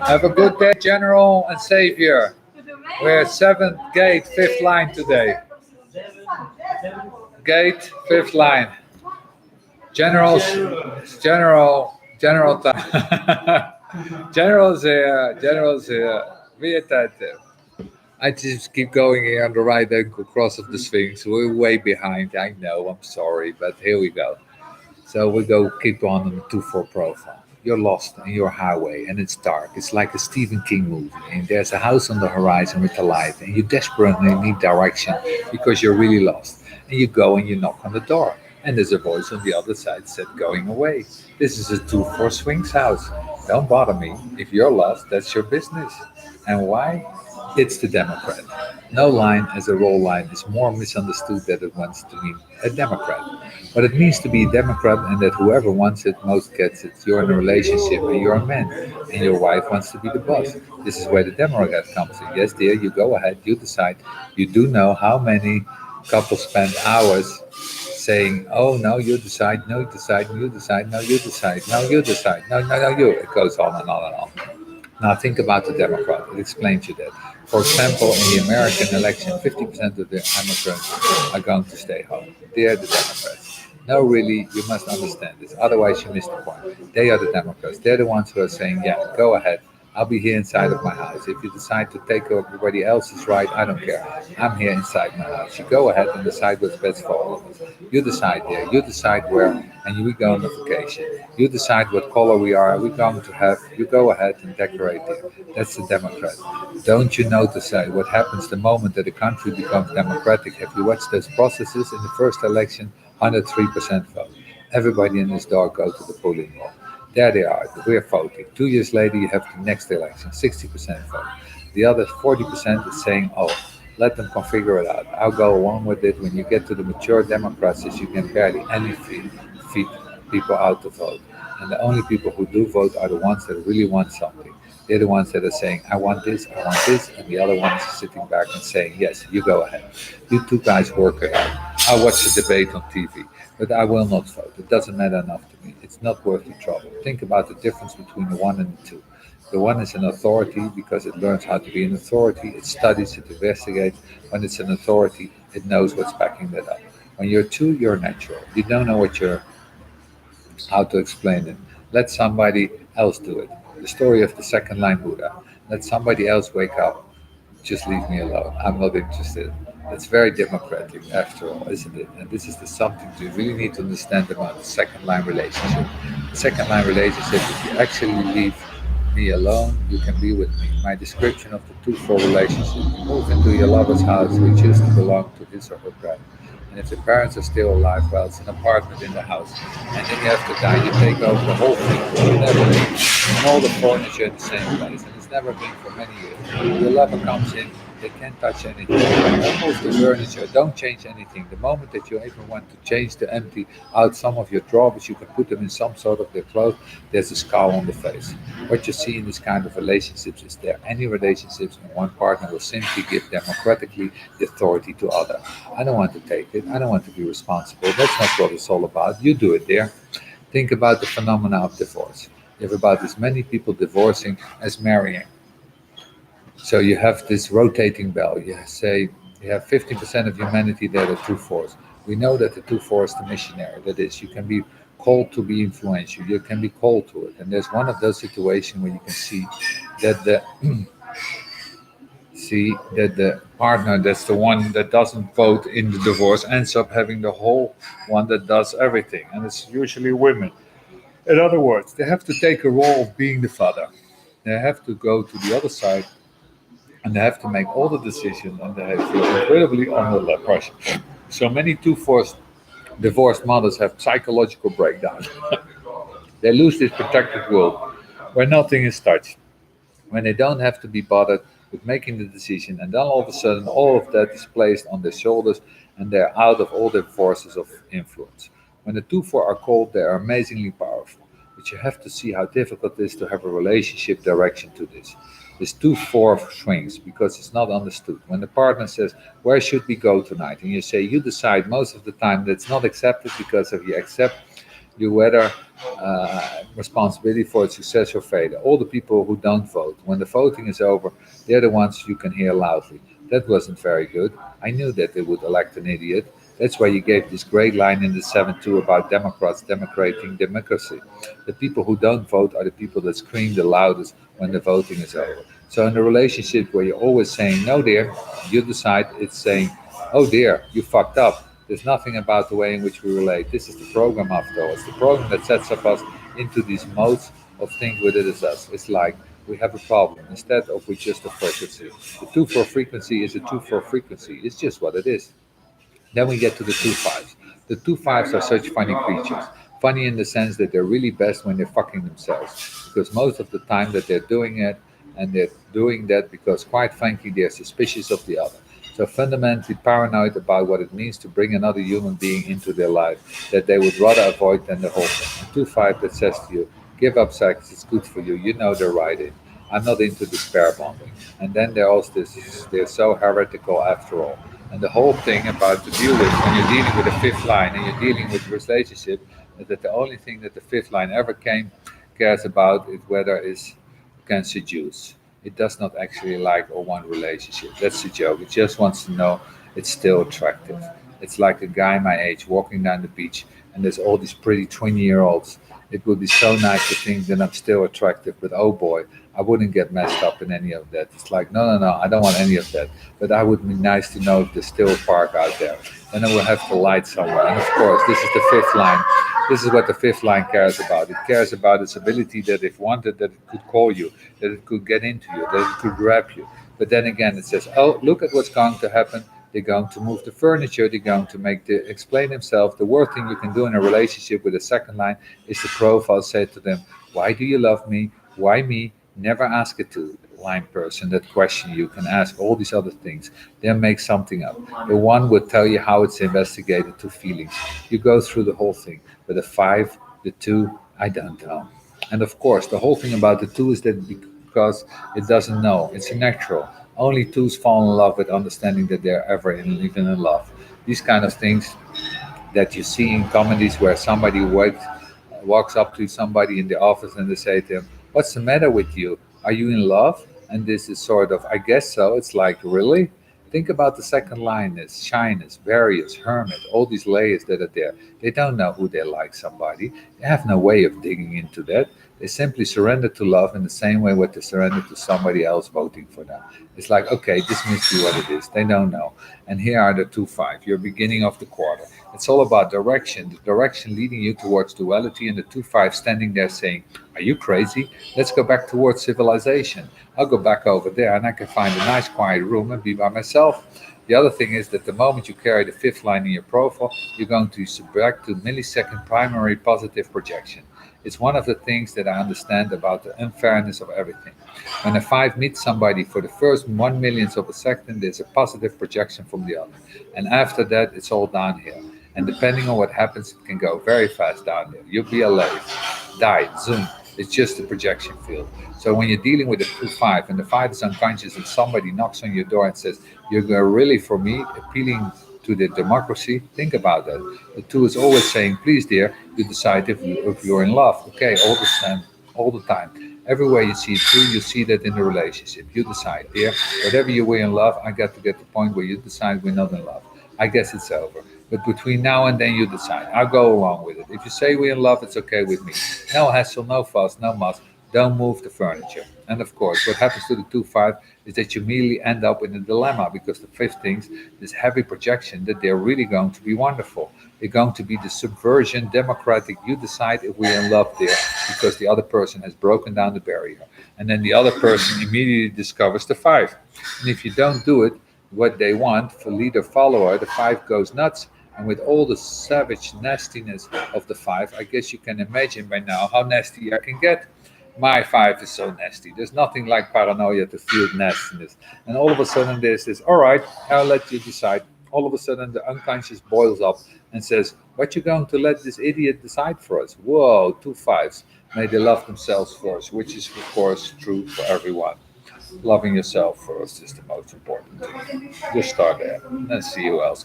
Have a good day, General and Savior. We're at 7th gate, 5th line today. Gate, 5th line. General, General time. General's here, General's here. Weer tijd. I just keep going here on the right ankle cross of the Sphinx. We're way behind. I know, I'm sorry, but here we go. So we go keep on the 2-4 profile. You're lost on your highway and it's dark. It's like a Stephen King movie. And there's a house on the horizon with a light, and you desperately need direction because you're really lost. And you go and you knock on the door. And there's a voice on the other side said, going away. This is a 2-4 Sphinx house. Don't bother me. If you're lost, that's your business. And why? It's the Democrat. No line as a role line is more misunderstood than it wants to mean a Democrat. But it means to be a Democrat and that whoever wants it most gets it. You're in a relationship and you're a man and your wife wants to be the boss. This is where the Democrat comes in. Yes, dear, you go ahead, you decide. You do know how many couples spend hours saying, oh, no, you decide, no, you decide, you decide, no, you decide, no, you decide, no, no, no, you. It goes on and on and on. Now think about the Democrat. It explains you that. For example, in the American election, 50% of the immigrants are going to stay home. They are the Democrats. No, really, you must understand this. Otherwise, you miss the point. They are the Democrats. They're the ones who are saying, yeah, go ahead. I'll be here inside of my house. If you decide to take everybody else's right, I don't care. I'm here inside my house. You go ahead and decide what's best for all of us. You decide there. You decide where, and we go on a vacation. You decide what color we are. We're going to have. You go ahead and decorate there. That's the Democrat. Don't you notice what happens the moment that a country becomes democratic? Have you watched those processes in the first election? 103% vote. Everybody in this door go to the polling wall. There they are. We're voting. 2 years later, you have the next election, 60% vote. The other 40% is saying, oh, let them configure it out. I'll go along with it. When you get to the mature democracies, you can barely any feed people out to vote. And the only people who do vote are the ones that really want something. They're the ones that are saying, I want this, and the other ones are sitting back and saying, yes, you go ahead. You two guys work it out. I'll watch the debate on TV, but I will not vote. It doesn't matter enough to me. It's not worth the trouble. Think about the difference between the one and the two. The one is an authority because it learns how to be an authority. It studies, it investigates. When it's an authority, it knows what's backing that up. When you're two, you're natural. You don't know how to explain it. Let somebody else do it. The story of the second line Buddha. Let somebody else wake up. Just leave me alone. I'm not interested. It's very democratic after all, isn't it? And this is something you really need to understand about the second line relationship. The second line relationship, if you actually leave me alone, you can be with me. My description of the 2-4 relationship, you move into your lover's house, you choose to belong to his or her parent. And if the parents are still alive, well, it's an apartment in the house. And then you have to die, you take over the whole thing. You never leave. And all the furniture in the same place. And it's never been for many years. Your lover comes in, they can't touch anything. Don't move the furniture. Don't change anything. The moment that you even want to change to empty out some of your drawers, you can put them in some sort of their clothes. There's a scowl on the face. What you see in this kind of relationships is there any relationships when one partner will simply give democratically the authority to other. I don't want to take it. I don't want to be responsible. That's not what it's all about. You do it there. Think about the phenomena of divorce. You have about as many people divorcing as marrying. So you have this rotating bell. You say you have 50% of humanity that are 2-4s. We know that the 2-4 is the missionary. That is, you can be called to be influential. You can be called to it. And there's one of those situations where you can see that the partner that's the one that doesn't vote in the divorce ends up having the whole one that does everything. And it's usually women. In other words, they have to take a role of being the father. They have to go to the other side and they have to make all the decisions and they feel incredibly under pressure. So many 2-4 divorced mothers have psychological breakdowns. They lose this protected world where nothing is touched, when they don't have to be bothered with making the decision, and then all of a sudden all of that is placed on their shoulders and they're out of all their forces of influence. When the 2-4 are cold, they are amazingly powerful. But you have to see how difficult it is to have a relationship direction to this. This 2-4 swings because it's not understood. When the partner says, where should we go tonight? And you say, you decide. Most of the time that's not accepted because if you accept, you whether responsibility for its success or failure. All the people who don't vote, when the voting is over, they're the ones you can hear loudly. That wasn't very good. I knew that they would elect an idiot. That's why you gave this great line in the 7-2 about Democrats democrating democracy. The people who don't vote are the people that scream the loudest when the voting is over. So in a relationship where you're always saying, no, dear, you decide, it's saying, oh, dear, you fucked up. There's nothing about the way in which we relate. This is the program after all. It's the program that sets up us into these modes of think with it as us. It's like we have a problem instead of we just a frequency. The 2-4 frequency is a 2-4 frequency. It's just what it is. Then we get to the 2-5s. The 2-5s are such funny creatures. Funny in the sense that they're really best when they're fucking themselves. Because most of the time that they're doing it, and they're doing that because, quite frankly, they're suspicious of the other. So fundamentally paranoid about what it means to bring another human being into their life that they would rather avoid than the whole thing. A 2-5 that says to you, give up sex, it's good for you. You know they're right in. I'm not into despair bombing. And then they're also they're so heretical after all. And the whole thing about to deal with when you're dealing with a fifth line and you're dealing with relationship is that the only thing that the fifth line ever cares about is whether it can seduce. It does not actually like or want relationship. That's the joke. It just wants to know it's still attractive. It's like a guy my age walking down the beach and there's all these pretty 20-year-olds. It would be so nice to think that I'm still attractive, but oh boy, I wouldn't get messed up in any of that. It's like, no, no, no, I don't want any of that. But I would be nice to know if there's still a park out there. Then I will have to light somewhere. And of course, this is the fifth line. This is what the fifth line cares about. It cares about its ability that if wanted, that it could call you, that it could get into you, that it could grab you. But then again, it says, oh, look at what's going to happen. They're going to move the furniture. They're going to explain themselves. The worst thing you can do in a relationship with a second line is the profile say to them, why do you love me? Why me? Never ask it to line person that question. You can ask all these other things. Then make something up. The one would tell you how it's investigated to feelings. You go through the whole thing. But the 5, the 2, I don't know. And of course, the whole thing about the 2 is that because it doesn't know, it's a natural. Only 2s fall in love with understanding that they're ever even in love. These kind of things that you see in comedies where somebody walks up to somebody in the office and they say to him, what's the matter with you? Are you in love? And this is sort of, I guess so. It's like, really? Think about the second line is shyness, various, hermit, all these layers that are there. They don't know who they like somebody. They have no way of digging into that. They simply surrender to love in the same way what they surrender to somebody else voting for them. It's like, okay, this must be what it is. They don't know. And here are the 2-5, your beginning of the quarter. It's all about direction, the direction leading you towards duality, and the 2-5 standing there saying, are you crazy? Let's go back towards civilization. I'll go back over there and I can find a nice quiet room and be by myself. The other thing is that the moment you carry the fifth line in your profile, you're going to subtract to millisecond primary positive projection. It's one of the things that I understand about the unfairness of everything. When a 5 meets somebody for the first 1 millionth of a second, there's a positive projection from the other. And after that, it's all downhill. And depending on what happens, it can go very fast downhill. You'll be alive, die, zoom. It's just a projection field. So when you're dealing with a 2-5 and the 5 is unconscious and somebody knocks on your door and says, you're really for me appealing to the democracy, think about that. The 2 is always saying, please dear, you decide if you're in love. Okay, all the time. Everywhere you see it too, you see that in the relationship. You decide, dear, whatever you were in love, I got to get to the point where you decide we're not in love. I guess it's over. But between now and then, you decide. I'll go along with it. If you say we're in love, it's okay with me. No hassle, no fuss, no muss. Don't move the furniture. And of course, what happens to the 2-5 is that you immediately end up in a dilemma because the fifth thinks this heavy projection that they're really going to be wonderful. They're going to be the subversion, democratic. You decide if we're in love there because the other person has broken down the barrier. And then the other person immediately discovers the 5. And if you don't do it, what they want for leader follower, the 5 goes nuts. And with all the savage nastiness of the 5, I guess you can imagine by now how nasty I can get. My 5 is so nasty. There's nothing like paranoia to feel nastiness. And all of a sudden there's this, all right, I'll let you decide. All of a sudden the unconscious boils up and says, what you going to let this idiot decide for us? Whoa, 2-5s. May they love themselves first, which is of course true for everyone. Loving yourself first is the most important thing. Just start there and see who else